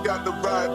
got the vibe.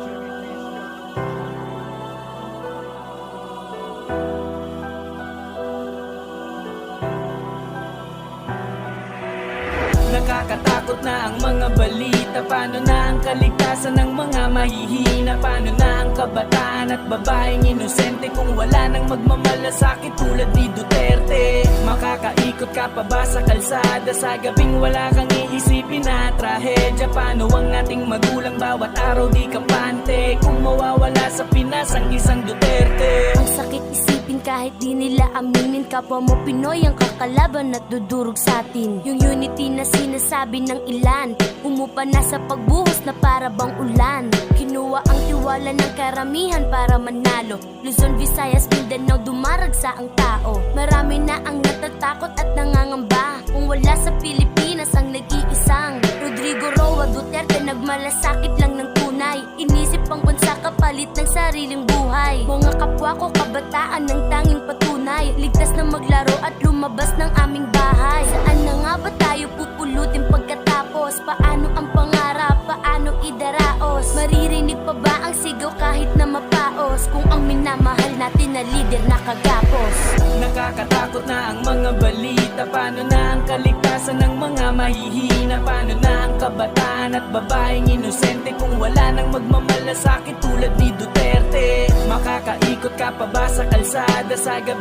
Nakakatakot na ang mga balita. Paano na ang kaligtasan ng mga mahihina? Paano na ang kabataan at babaeng inosente kung wala nang magmamalasakit tulad ni Duterte? Makakaikot ka pa ba sa kalsada sa gabing wala kang iisipin na trahedya? Paano ang ating magulang bawat araw di kampante kung mawawala sa Pinas ang isang Duterte? Ang sakit isipin kahit di nila aminin, kapwa mo Pinoy ang kakalaban at dudurog sa atin. Yung unity na sinasabi ng ilan, umupa na sa pagbuhos na para bang ulan. Kinuha ang tiwala ng karamihan para manalo. Luzon, Visayas, Mindanao, dumaragsa ang tao. Marami na ang natatakot at nangangamba kung wala sa Pilipinas ang nag-iisang Rodrigo Roa Duterte. Nagmalasakit lang ng tunay, inisip ang bansa kapalit ng sariling buhay. Mga kapwa ko kabataan ng tanging patunay, ligtas na maglaro at lumabas ng aming bahay. Saan na nga ba tayo pupulutin pagkatapos? Paano ang pangarap? Paano idaraos? Maririnig pa ba ang sigaw kahit na mapaos kung ang minamahal natin na lider nakagapos? Nakakatakot na ang mga balita. Paano na ang kaligtasan ng mga mahihina? Paano na ang kabataan at babaeng inosente kung wala nang magmamalasakit tulad ni Duterte? Makakaikot ka pa ba sa kalsada sa gabi?